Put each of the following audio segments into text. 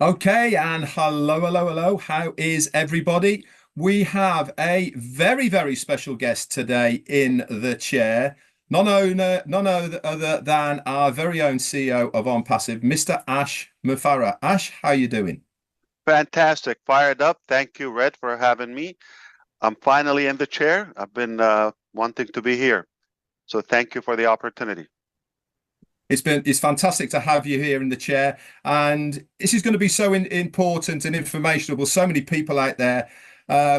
Okay, and hello, hello, hello. How is everybody? We have a very, very special guest today in the chair. None other than our very own CEO of OnPassive, Mr. Ash MUFAREH. Ash, how you doing? Fantastic. Fired up. Thank you, Red, for having me. I'm finally in the chair. I've been wanting to be here. So thank you for the opportunity. It's fantastic to have you here in the chair, and this is going to be so important and informational. So many people out there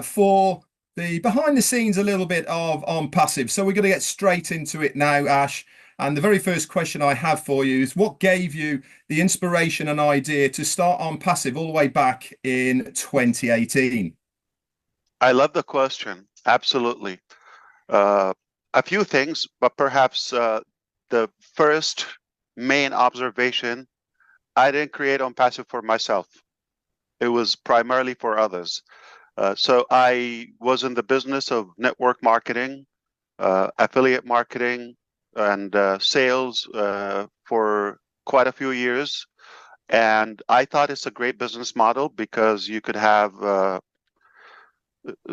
for the behind the scenes a little bit of on passive. So we're going to get straight into it now, Ash. And the very first question I have for you is, what gave you the inspiration and idea to start on passive all the way back in 2018? I love the question. Absolutely. Uh, a few things, but perhaps the first main observation, I didn't create OnPassive for myself. It was primarily for others. So I was in the business of network marketing, affiliate marketing, and sales for quite a few years. And I thought it's a great business model because you could have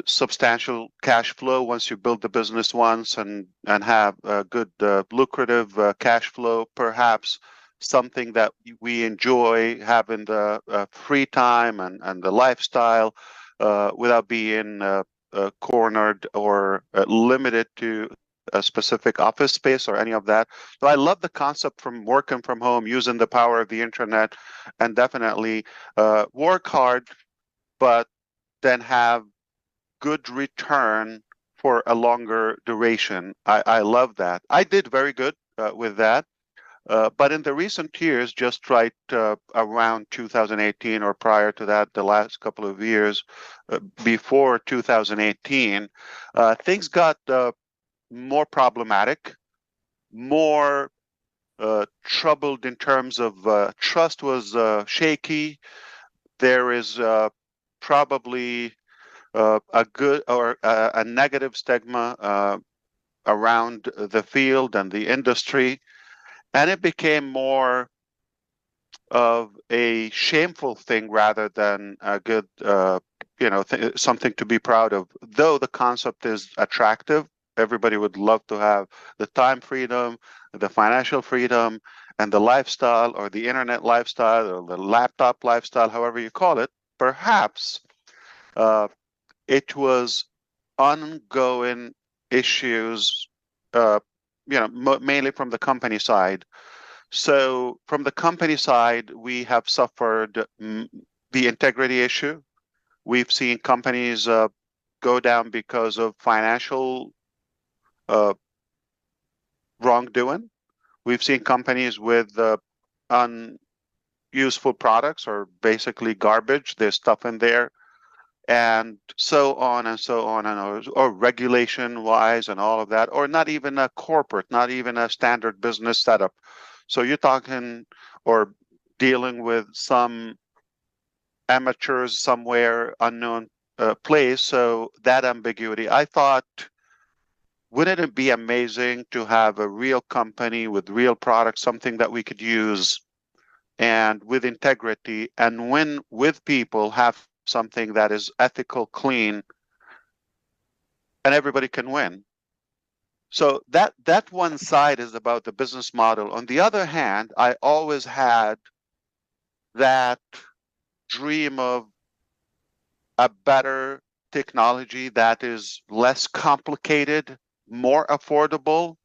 substantial cash flow once you build the business once and have a good lucrative cash flow, perhaps something that we enjoy having the free time and the lifestyle without being cornered or limited to a specific office space or any of that. So I love the concept from working from home, using the power of the internet, and definitely work hard, but then have good return for a longer duration. I love that. I did very good with that. But in the recent years, just right around 2018 or prior to that, the last couple of years before 2018, things got more problematic, more troubled in terms of trust was shaky. There is probably a good or a negative stigma around the field and the industry, and it became more of a shameful thing rather than a good, something to be proud of. Though the concept is attractive, everybody would love to have the time freedom, the financial freedom, and the lifestyle or the internet lifestyle or the laptop lifestyle, however you call it. Perhaps uh, it was ongoing issues, uh, mainly from the company side. So from the company side, we have suffered the integrity issue. We've seen companies go down because of financial uh, wrongdoing. We've seen companies with unuseful products or basically garbage. There's stuff in there and so on and so on or regulation wise and all of that, or not even a corporate, not even a standard business setup. So you're talking or dealing with some amateurs somewhere unknown place. So that ambiguity, I thought, wouldn't it be amazing to have a real company with real products, something that we could use and with integrity and win with people, have something that is ethical, clean, and everybody can win. So that one side is about the business model. On the other hand, I always had that dream of a better technology that is less complicated, more affordable,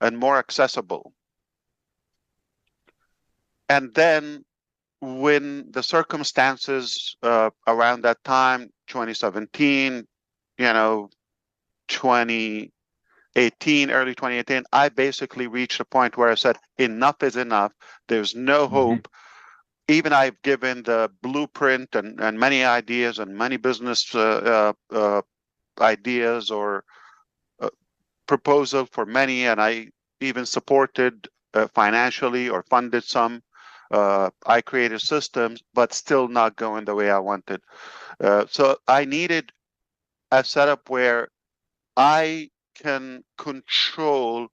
and more accessible. And then when the circumstances around that time, 2017, you know, 2018, early 2018, I basically reached a point where I said, enough is enough. There's no Mhm. hope. Even I've given the blueprint and many ideas and many business ideas or uh, proposal for many, and I even supported financially or funded some. I created systems, but still not going the way I wanted. So I needed a setup where I can control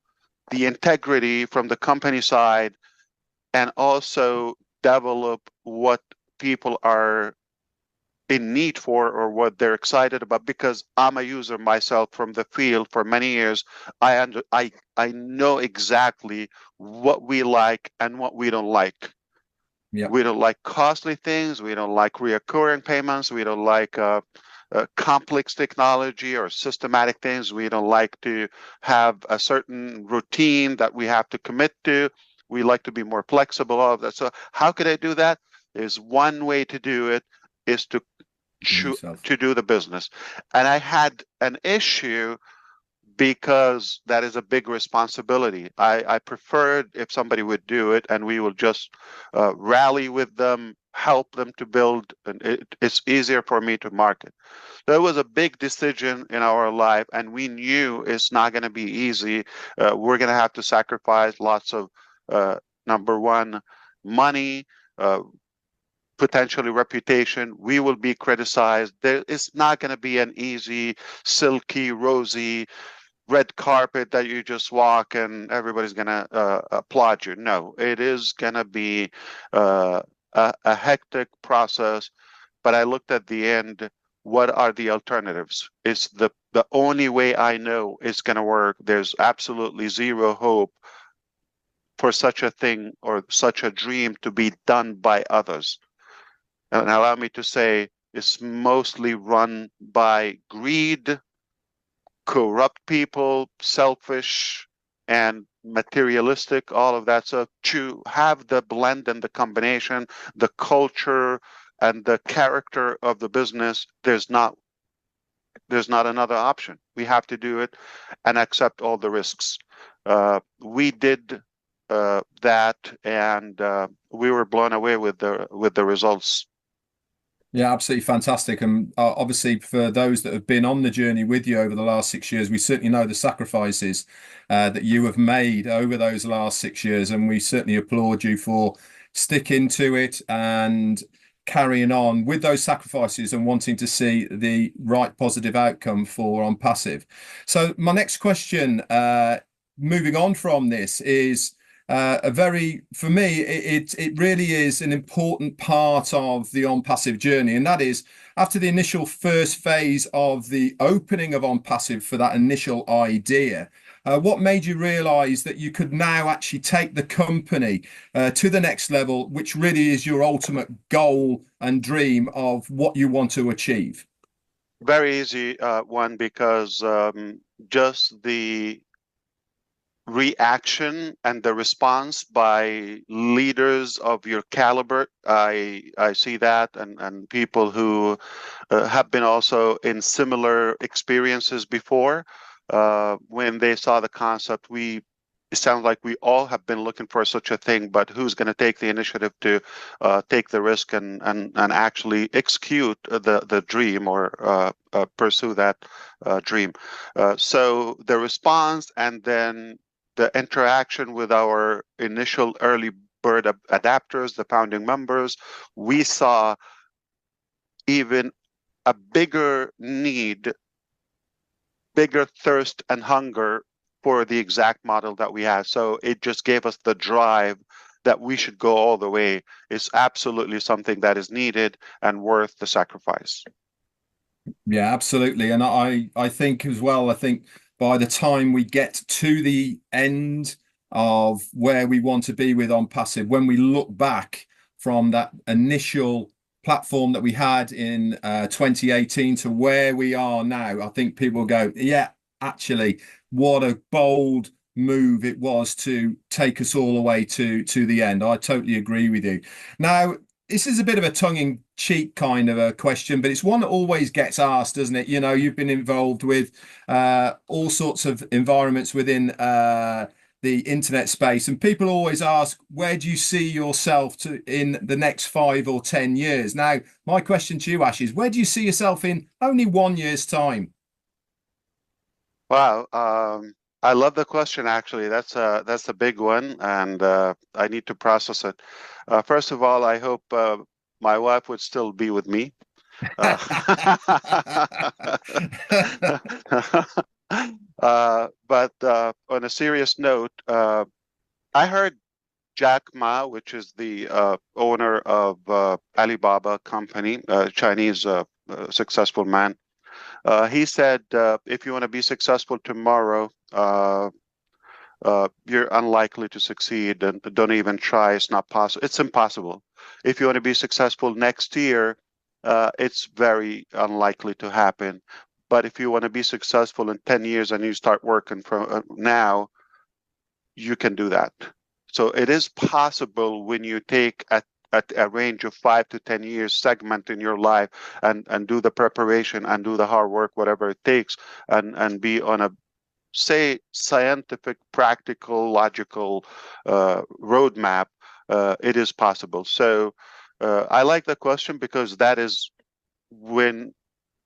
the integrity from the company side and also develop what people are in need for or what they're excited about, because I'm a user myself from the field for many years. I know exactly what we like and what we don't like. Yeah, We don't like costly things. We don't like reoccurring payments. We don't like complex technology or systematic things. We don't like to have a certain routine that we have to commit to. We like to be more flexible, all of that. So how could I do that? There's one way to do it, is to yourself. do the business. And I had an issue because that is a big responsibility. I preferred if somebody would do it and we will just rally with them, help them to build, and it's easier for me to market. There was a big decision in our life, and we knew it's not going to be easy. We're going to have to sacrifice lots of, number one, money, uh, potentially reputation. We will be criticized. There is not going to be an easy, silky, rosy red carpet that you just walk and everybody's going to applaud you. No, it is going to be a hectic process. But I looked at the end, what are the alternatives? It's the only way I know it's going to work. There's absolutely zero hope for such a thing or such a dream to be done by others. And allow me to say, it's mostly run by greed, corrupt people, selfish, and materialistic, all of that. So to have the blend and the combination, the culture and the character of the business, there's not another option. We have to do it and accept all the risks. We did that, and we were blown away with the results. Yeah, absolutely fantastic. And obviously, for those that have been on the journey with you over the last 6 years, we certainly know the sacrifices that you have made over those last 6 years. And we certainly applaud you for sticking to it and carrying on with those sacrifices and wanting to see the right positive outcome for ONPASSIVE. So, my next question, moving on from this, is for me, it really is an important part of the ONPASSIVE journey, and that is after the initial first phase of the opening of ONPASSIVE for that initial idea. What made you realize that you could now actually take the company to the next level, which really is your ultimate goal and dream of what you want to achieve? Very easy one, because just the reaction and the response by leaders of your caliber. I see that, and people who have been also in similar experiences before. When they saw the concept, it sounds like we all have been looking for such a thing, but who's going to take the initiative to take the risk and actually execute the dream, or pursue that dream. So the response, and then the interaction with our initial early bird adapters, the founding members, we saw even a bigger need, bigger thirst and hunger for the exact model that we had. So it just gave us the drive that we should go all the way. It's absolutely something that is needed and worth the sacrifice. Yeah, absolutely. And I think as well, I think by the time we get to the end of where we want to be with ONPASSIVE, when we look back from that initial platform that we had in 2018 to where we are now, I think people will go, yeah, actually, what a bold move it was to take us all the way to the end. I totally agree with you. Now, this is a bit of a tongue-in-cheek kind of a question, but it's one that always gets asked, doesn't it? You know, you've been involved with all sorts of environments within the internet space, and people always ask, where do you see yourself in the next 5 or 10 years? Now, my question to you, Ash, is where do you see yourself in only 1 year's time? Wow. I love the question, actually. That's a big one, and I need to process it. First of all, I hope my wife would still be with me. Uh, but on a serious note, I heard Jack Ma, which is the owner of Alibaba company, Chinese successful man. He said, if you want to be successful tomorrow, you're unlikely to succeed, and don't even try. It's not possible. It's impossible. If you want to be successful next year, it's very unlikely to happen. But if you want to be successful in 10 years and you start working from now, you can do that. So it is possible when you take a range of 5 to 10 years segment in your life and do the preparation and do the hard work, whatever it takes, and be on a, say, scientific, practical, logical roadmap, it is possible. So I like the question because that is when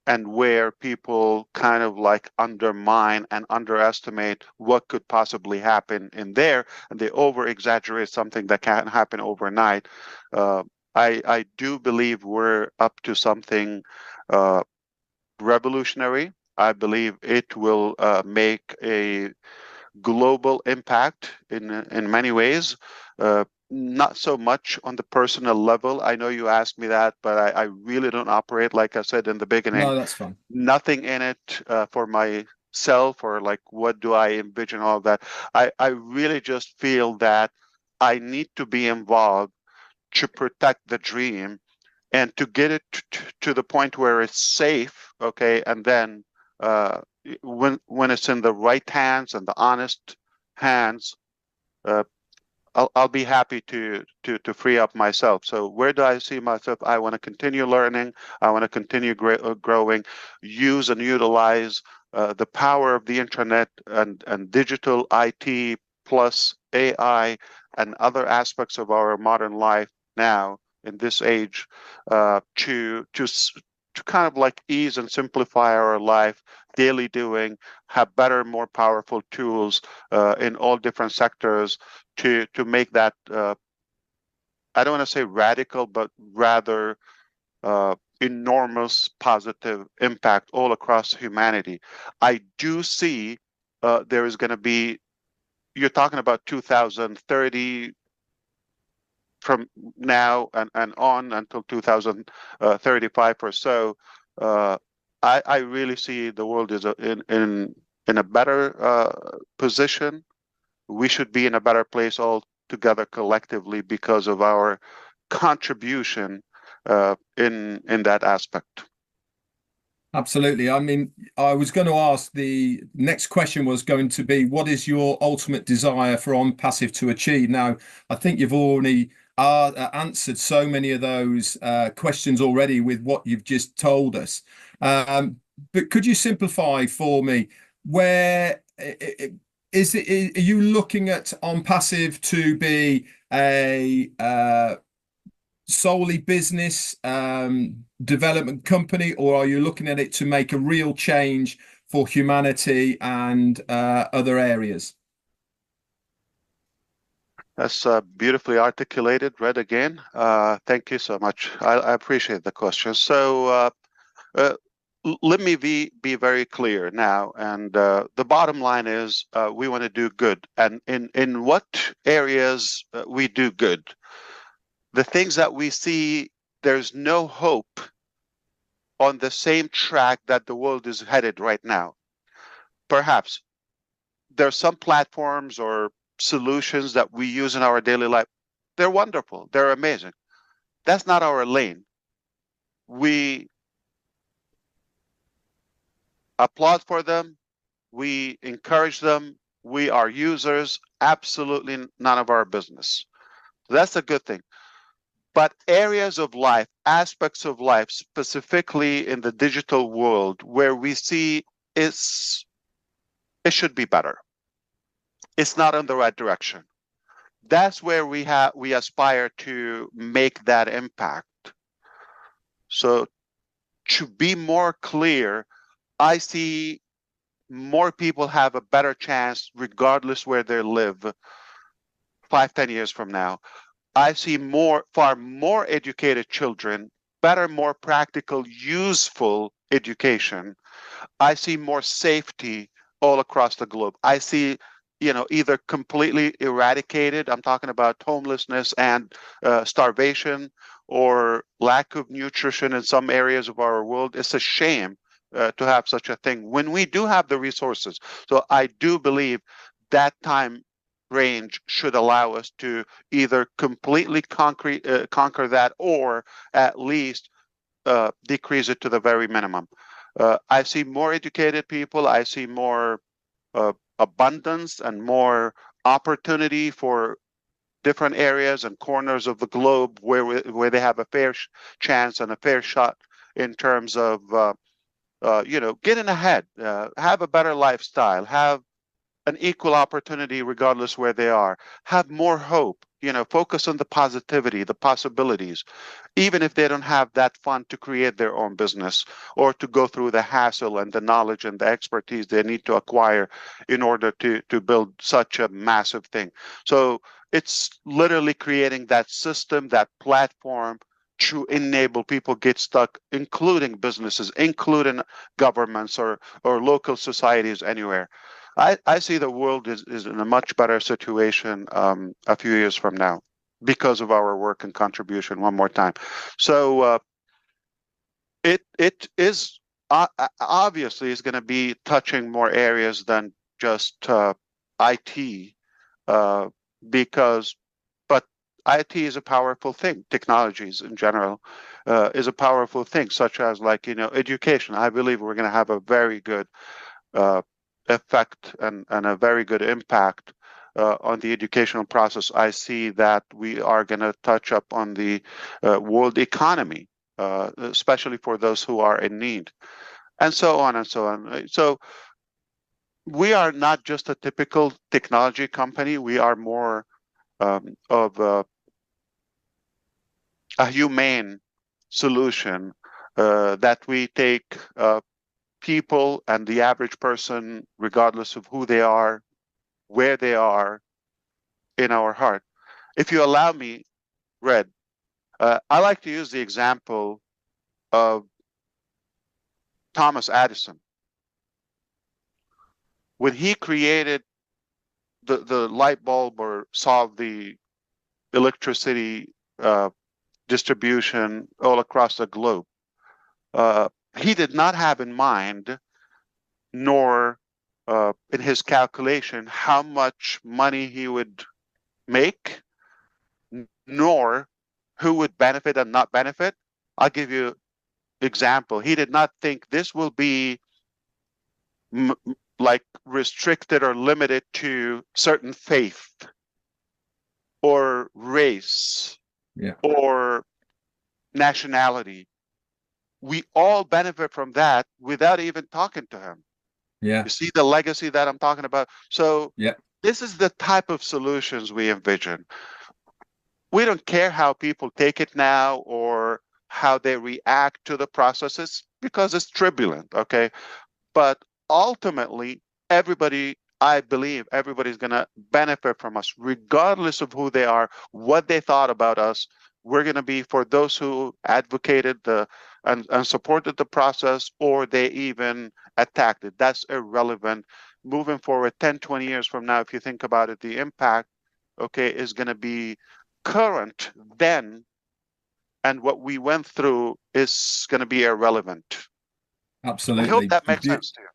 and where people kind of like undermine and underestimate what could possibly happen in there, and they over exaggerate something that can't happen overnight. I do believe we're up to something revolutionary. I believe it will make a global impact in many ways. Not so much on the personal level. I know you asked me that, but I really don't operate, like I said in the beginning. No, that's fine. Nothing in it for myself, or like what do I envision, all of that. I really just feel that I need to be involved to protect the dream and to get it to the point where it's safe, okay, and then when it's in the right hands and the honest hands, uh, I'll be happy to free up myself. So where do I see myself? I want to continue learning. I want to continue growing, use and utilize the power of the internet and digital IT plus AI and other aspects of our modern life now in this age to kind of like ease and simplify our life, daily doing, have better, more powerful tools in all different sectors to make that I don't want to say radical, but rather enormous positive impact all across humanity. I do see there is going to be, you're talking about 2030 from now and on until 2035 or so. I really see the world is in a better position. We should be in a better place all together collectively because of our contribution in that aspect. Absolutely. I mean, I was going to ask, the next question was going to be, what is your ultimate desire for OnPassive to achieve? Now, I think you've already answered so many of those questions already with what you've just told us. But could you simplify for me, where is it? Are you looking at OnPassive to be a solely business development company, or are you looking at it to make a real change for humanity and other areas? That's beautifully articulated. Read again. Thank you so much. I appreciate the question. So let me be very clear now. And the bottom line is we want to do good. And in what areas we do good? The things that we see, there's no hope on the same track that the world is headed right now. Perhaps there are some platforms or solutions that we use in our daily life. They're wonderful. They're amazing. That's not our lane. We applaud for them. We encourage them. We are users. Absolutely none of our business. That's a good thing. But areas of life, aspects of life, specifically in the digital world, where we see it should be better. It's not in the right direction. That's where we aspire to make that impact. So to be more clear, I see more people have a better chance regardless where they live 5-10 years from now. I see far more educated children, better, more practical, useful education. I see more safety all across the globe. I see, either completely eradicated. I'm talking about homelessness and starvation, or lack of nutrition in some areas of our world. It's a shame to have such a thing when we do have the resources. So I do believe that time range should allow us to either completely conquer that, or at least decrease it to the very minimum. I see more educated people. I see more abundance and more opportunity for different areas and corners of the globe where they have a fair chance and a fair shot in terms of getting ahead, have a better lifestyle, have an equal opportunity regardless where they are, have more hope, focus on the positivity, the possibilities, even if they don't have that fund to create their own business or to go through the hassle and the knowledge and the expertise they need to acquire in order to build such a massive thing. So it's literally creating that system, that platform to enable people get stuck, including businesses, including governments or local societies anywhere. I see the world is in a much better situation a few years from now because of our work and contribution. One more time. So it is obviously is going to be touching more areas than just IT, because but IT is a powerful thing. Technologies in general is a powerful thing, such as education. I believe we're going to have a very good effect and a very good impact on the educational process. I see that we are going to touch up on the world economy, especially for those who are in need, and so on and so on. So we are not just a typical technology company. We are more of a humane solution that we take people and the average person, regardless of who they are, where they are, in our heart. If you allow me, Red, I like to use the example of Thomas Edison. When he created the light bulb or solved the electricity distribution all across the globe, he did not have in mind, nor in his calculation, how much money he would make, nor who would benefit and not benefit. I'll give you example. He did not think this will be like restricted or limited to certain faith or race or nationality. We all benefit from that without even talking to him. You see the legacy that I'm talking about? So this is the type of solutions we envision. We don't care how people take it now or how they react to the processes, because it's turbulent, okay? But ultimately, I believe everybody's going to benefit from us, regardless of who they are, what they thought about us. We're going to be for those who advocated and supported the process, or they even attacked it. That's irrelevant. Moving forward, 10, 20 years from now, if you think about it, the impact, okay, is going to be current then, and what we went through is going to be irrelevant. Absolutely. I hope that makes sense to you.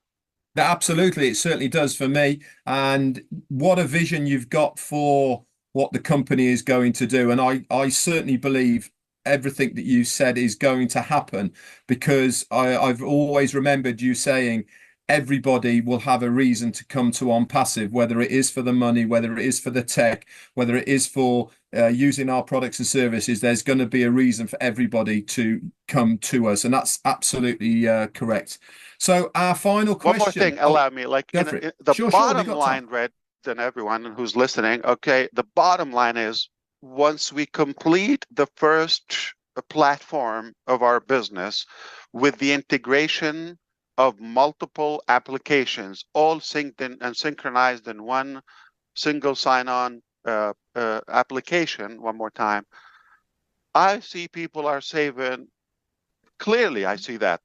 Absolutely, it certainly does for me. And what a vision you've got for what the company is going to do. And I certainly believe everything that you said is going to happen, because I've always remembered you saying everybody will have a reason to come to ONPASSIVE, whether it is for the money, whether it is for the tech, whether it is for using our products and services. There's going to be a reason for everybody to come to us. And that's absolutely correct. So our final question. One more thing, allow me. The bottom line, Red, and everyone who's listening, okay, the bottom line is, once we complete the first platform of our business with the integration of multiple applications, all synced in and synchronized in one single sign-on application, one more time, I see people are saving. Clearly, I see that,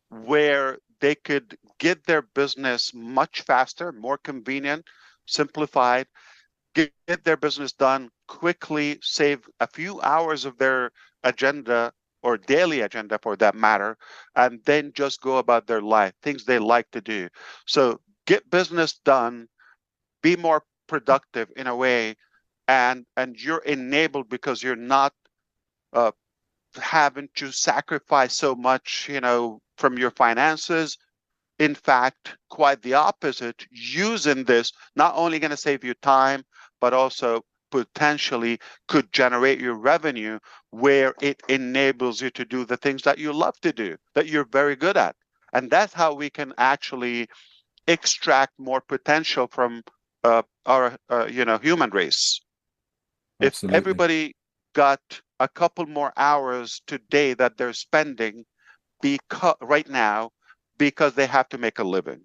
where they could get their business much faster, more convenient, simplified, get their business done quickly, save a few hours of their agenda or daily agenda for that matter, and then just go about their life, things they like to do. So get business done, be more productive in a way, and you're enabled because you're not uh, having to sacrifice so much, from your finances. In fact, quite the opposite. Using this not only going to save you time, but also potentially could generate your revenue where it enables you to do the things that you love to do, that you're very good at. And that's how we can actually extract more potential from our human race. If Absolutely. everybody got a couple more hours today that they're spending right now because they have to make a living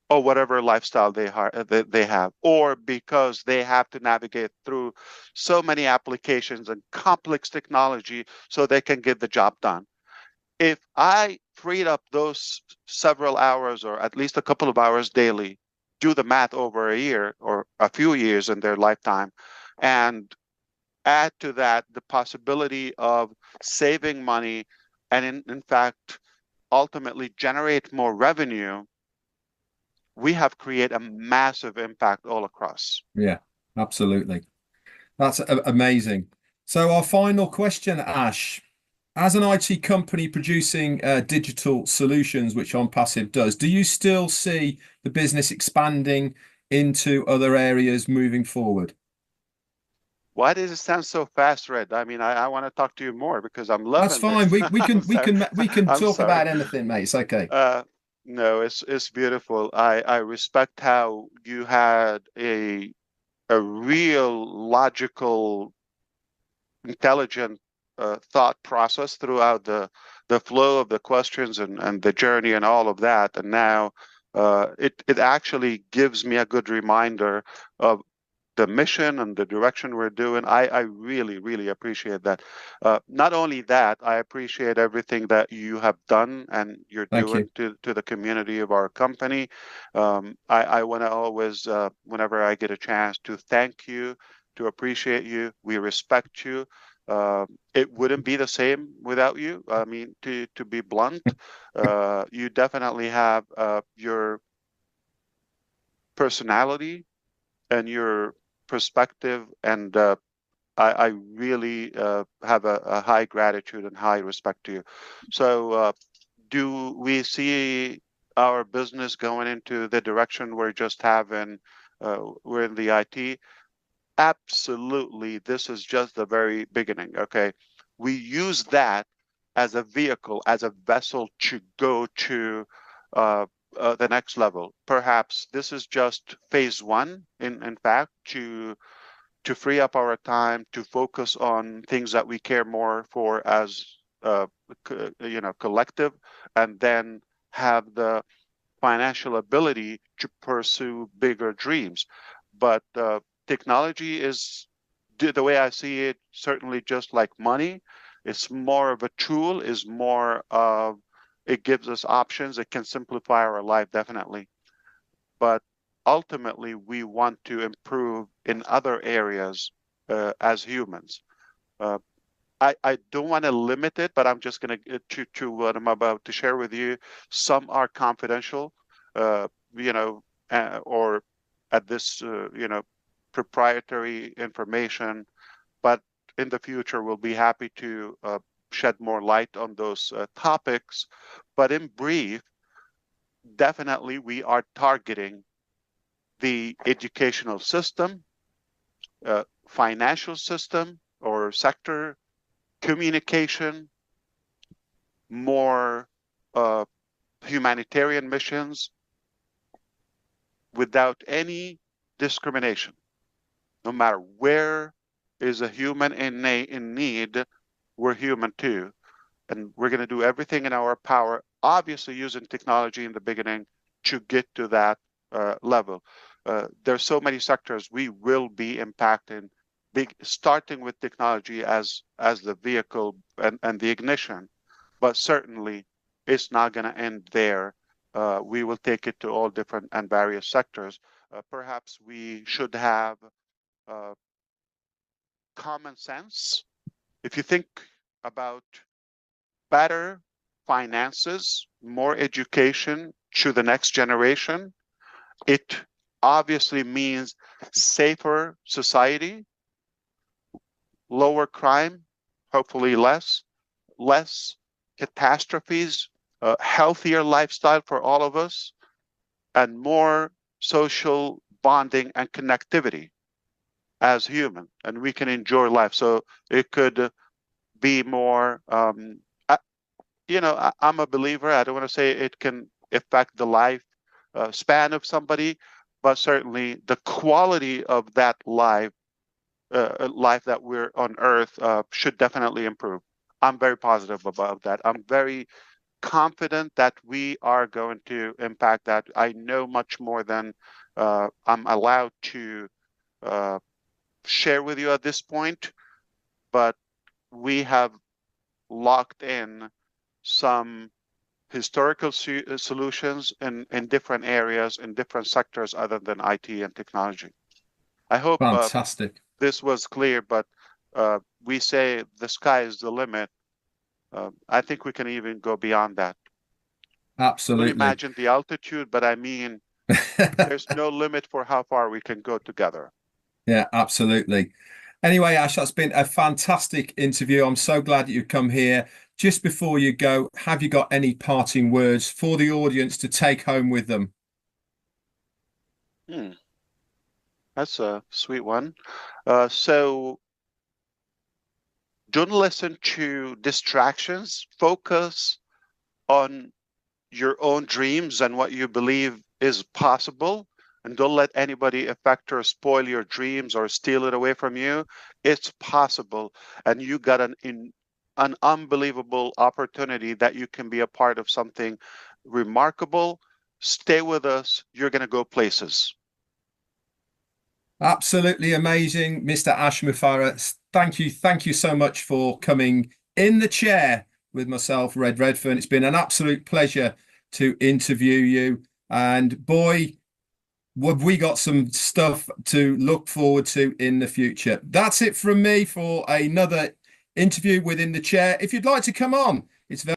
or whatever lifestyle they have, or because they have to navigate through so many applications and complex technology so they can get the job done. If I freed up those several hours or at least a couple of hours daily, do the math over a year or a few years in their lifetime, and add to that the possibility of saving money and in fact ultimately generate more revenue, we have created a massive impact all across. Yeah, absolutely. That's amazing. So our final question, Ash, as an IT company producing digital solutions, which OnPassive does, do you still see the business expanding into other areas moving forward? Why does it sound so fast, Red? I mean, I want to talk to you more because I'm That's loving fine. this. We we I'm can we sorry. can we can I'm talk sorry. about anything, mate. It's okay. Uh, no, it's beautiful. I respect how you had a real logical, intelligent thought process throughout the flow of the questions and the journey and all of that. And now it actually gives me a good reminder of the mission and the direction we're doing. I really, really appreciate that. Not only that, I appreciate everything that you have done and you're Thank doing you. to the community of our company. I want to always, whenever I get a chance, to thank you, to appreciate you. We respect you. It wouldn't be the same without you. I mean, to be blunt, you definitely have your personality and your perspective, and I really have a high gratitude and high respect to you. So, do we see our business going into the direction we're just having? We're in the IT. Absolutely, this is just the very beginning. Okay, we use that as a vehicle, as a vessel to go to uh, the next level. Perhaps this is just phase one, in fact, to free up our time to focus on things that we care more for as collective, and then have the financial ability to pursue bigger dreams. But technology is, the way I see it, certainly just like money. It's more of a tool, is more of, it gives us options. It can simplify our life, definitely. But ultimately, we want to improve in other areas as humans. Uh, I don't want to limit it, but I'm just going to what I'm about to share with you. Some are confidential, uh, or at this, proprietary information. But in the future, we'll be happy to shed more light on those topics. But in brief, definitely we are targeting the educational system, financial system or sector, communication, more uh, humanitarian missions without any discrimination. No matter where is a human in need, we're human too. And we're going to do everything in our power, obviously using technology in the beginning to get to that level. There's so many sectors we will be impacting, starting with technology as the vehicle and the ignition, but certainly it's not going to end there. We will take it to all different and various sectors. Perhaps we should have common sense, if you think about better finances, more education to the next generation, it obviously means safer society, lower crime, hopefully less catastrophes, a healthier lifestyle for all of us, and more social bonding and connectivity as human, and we can enjoy life. So it could be more, I'm a believer. I don't want to say it can affect the life span of somebody, but certainly the quality of that life that we're on Earth should definitely improve. I'm very positive about that. I'm very confident that we are going to impact that. I know much more than I'm allowed to share with you at this point, but we have locked in some historical solutions in different areas, in different sectors other than IT and technology. I hope Fantastic. This was clear, but we say the sky is the limit. I think we can even go beyond that. Absolutely. Don't imagine the altitude, but I mean, there's no limit for how far we can go together. Yeah, absolutely. Anyway, Ash, that's been a fantastic interview. I'm so glad that you've come here. Just before you go, have you got any parting words for the audience to take home with them? That's a sweet one. So don't listen to distractions. Focus on your own dreams and what you believe is possible, and don't let anybody affect or spoil your dreams or steal it away from you. It's possible, and you got an unbelievable opportunity that you can be a part of something remarkable. Stay with us. You're going to go places. Absolutely amazing, Mr. Ash MUFAREH. Thank you so much for coming in the chair with myself, Redfern. It's been an absolute pleasure to interview you. And boy, have we got some stuff to look forward to in the future. That's it from me for another interview within the chair. If you'd like to come on, it's very